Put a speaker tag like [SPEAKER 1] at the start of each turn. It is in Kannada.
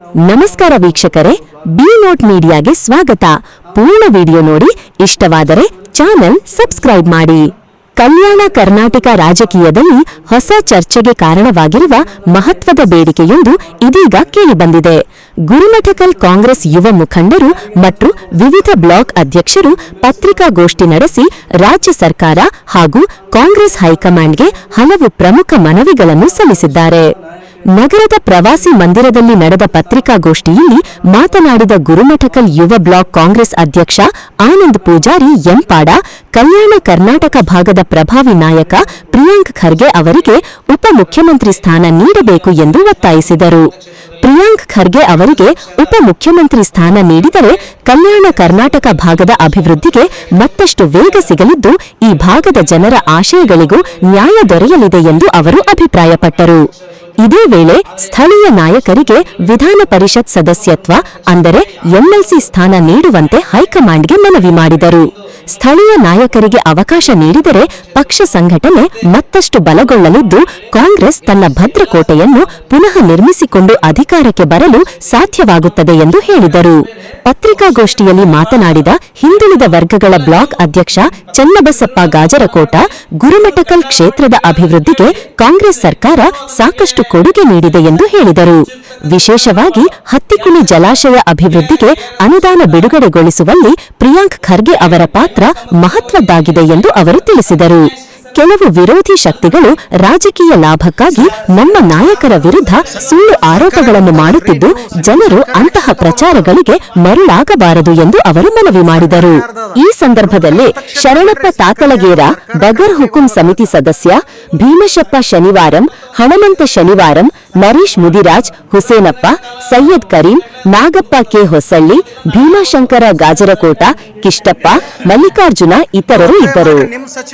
[SPEAKER 1] ನಮಸ್ಕಾರ ವೀಕ್ಷಕರೇ, ಬಿ ನೋಟ್ ಮೀಡಿಯಾಗೆ ಸ್ವಾಗತ. ಪೂರ್ಣ ವಿಡಿಯೋ ನೋಡಿ, ಇಷ್ಟವಾದರೆ ಚಾನೆಲ್ ಸಬ್ಸ್ಕ್ರೈಬ್ ಮಾಡಿ. ಕಲ್ಯಾಣ ಕರ್ನಾಟಕ ರಾಜಕೀಯದಲ್ಲಿ ಹೊಸ ಚರ್ಚೆಗೆ ಕಾರಣವಾಗಿರುವ ಮಹತ್ವದ ಬೇಡಿಕೆಯೊಂದು ಇದೀಗ ಕೇಳಿಬಂದಿದೆ. ಗುರುಮಠಕಲ್ ಕಾಂಗ್ರೆಸ್ ಯುವ ಮುಖಂಡರು ಮತ್ತು ವಿವಿಧ ಬ್ಲಾಕ್ ಅಧ್ಯಕ್ಷರು ಪತ್ರಿಕಾಗೋಷ್ಠಿ ನಡೆಸಿ ರಾಜ್ಯ ಸರ್ಕಾರ ಹಾಗೂ ಕಾಂಗ್ರೆಸ್ ಹೈಕಮಾಂಡ್ಗೆ ಹಲವು ಪ್ರಮುಖ ಮನವಿಗಳನ್ನು ಸಲ್ಲಿಸಿದ್ದಾರೆ. ನಗರದ ಪ್ರವಾಸಿ ಮಂದಿರದಲ್ಲಿ ನಡೆದ ಪತ್ರಿಕಾಗೋಷ್ಠಿಯಲ್ಲಿ ಮಾತನಾಡಿದ ಗುರುಮಠಕಲ್ ಯುವ ಬ್ಲಾಕ್ ಕಾಂಗ್ರೆಸ್ ಅಧ್ಯಕ್ಷ ಆನಂದ್ ಪೂಜಾರಿ ಎಂಪಾಡ, ಕಲ್ಯಾಣ ಕರ್ನಾಟಕ ಭಾಗದ ಪ್ರಭಾವಿ ನಾಯಕ ಪ್ರಿಯಾಂಕ್ ಖರ್ಗೆ ಅವರಿಗೆ ಉಪಮುಖ್ಯಮಂತ್ರಿ ಸ್ಥಾನ ನೀಡಬೇಕು ಎಂದು ಒತ್ತಾಯಿಸಿದರು. ಪ್ರಿಯಾಂಕ್ ಖರ್ಗೆ ಅವರಿಗೆ ಉಪಮುಖ್ಯಮಂತ್ರಿ ಸ್ಥಾನ ನೀಡಿದರೆ ಕಲ್ಯಾಣ ಕರ್ನಾಟಕ ಭಾಗದ ಅಭಿವೃದ್ಧಿಗೆ ಮತ್ತಷ್ಟು ವೇಗ ಸಿಗಲಿದ್ದು, ಈ ಭಾಗದ ಜನರ ಆಶಯಗಳಿಗೂ ನ್ಯಾಯ ದೊರೆಯಲಿದೆ ಎಂದು ಅವರು ಅಭಿಪ್ರಾಯಪಟ್ಟರು. ಇದೇ ವೇಳೆ ಸ್ಥಳೀಯ ನಾಯಕರಿಗೆ ವಿಧಾನ ಪರಿಷತ್ ಸದಸ್ಯತ್ವ ಅಂದರೆ ಎಂಎಲ್ಸಿ ಸ್ಥಾನ ನೀಡುವಂತೆ ಹೈಕಮಾಂಡ್ಗೆ ಮನವಿ ಮಾಡಿದರು. ಸ್ಥಳೀಯ ನಾಯಕರಿಗೆ ಅವಕಾಶ ನೀಡಿದರೆ ಪಕ್ಷ ಸಂಘಟನೆ ಮತ್ತಷ್ಟು ಬಲಗೊಳ್ಳಲಿದ್ದು, ಕಾಂಗ್ರೆಸ್ ತನ್ನ ಭದ್ರಕೋಟೆಯನ್ನು ಪುನಃ ನಿರ್ಮಿಸಿಕೊಂಡು ಅಧಿಕಾರಕ್ಕೆ ಬರಲು ಸಾಧ್ಯವಾಗುತ್ತದೆ ಎಂದು ಹೇಳಿದರು. ಪತ್ರಿಕಾಗೋಷ್ಠಿಯಲ್ಲಿ ಮಾತನಾಡಿದ ಹಿಂದುಳಿದ ವರ್ಗಗಳ ಬ್ಲಾಕ್ ಅಧ್ಯಕ್ಷ ಚನ್ನಬಸಪ್ಪ ಗಾಜರಕೋಟ, ಗುರುಮಠಕಲ್ ಕ್ಷೇತ್ರದ ಅಭಿವೃದ್ಧಿಗೆ ಕಾಂಗ್ರೆಸ್ ಸರ್ಕಾರ ಸಾಕಷ್ಟು ಕೊಡುಗೆ ನೀಡಿದೆ ಎಂದು ಹೇಳಿದರು. ವಿಶೇಷವಾಗಿ ಹತ್ತಿಕುಣಿ ಜಲಾಶಯ ಅಭಿವೃದ್ಧಿಗೆ ಅನುದಾನ ಬಿಡುಗಡೆಗೊಳಿಸುವಲ್ಲಿ ಪ್ರಿಯಾಂಕ್ ಖರ್ಗೆ ಅವರ ಪಾತ್ರ ಮಹತ್ವದ್ದಾಗಿದೆ ಎಂದು ಅವರು ತಿಳಿಸಿದರು. ಕೆಲವು ವಿರೋಧಿ ಶಕ್ತಿಗಳು ರಾಜಕೀಯ ಲಾಭಕ್ಕಾಗಿ ನಮ್ಮ ನಾಯಕರ ವಿರುದ್ಧ ಸುಳ್ಳು ಆರೋಪಗಳನ್ನು ಮಾಡುತ್ತಿದ್ದು, ಜನರು ಅಂತಹ ಪ್ರಚಾರಗಳಿಗೆ ಮರುಳಾಗಬಾರದು ಎಂದು ಅವರು ಮನವಿ ಮಾಡಿದರು. ಈ ಸಂದರ್ಭದಲ್ಲಿ ಶರಣಪ್ಪ ತಾತಳಗೇರ, ಬಗರ್ ಹುಕುಂ ಸಮಿತಿ ಸದಸ್ಯ ಭೀಮಶಪ್ಪ ಶನಿವಾರಂ, ಹಣಮಂತ ಶನಿವಾರಂ, ನರೀಶ್ ಮುದಿರಾಜ್, ಹುಸೇನಪ್ಪ, ಸೈಯದ್ ಕರೀಂ, ನಾಗಪ್ಪ ಕೆ ಹೊಸಳ್ಳಿ, ಭೀಮಾಶಂಕರ ಗಾಜರಕೋಟ, ಕಿಷ್ಟಪ್ಪ, ಮಲ್ಲಿಕಾರ್ಜುನ ಇತರರು ಇದ್ದರು.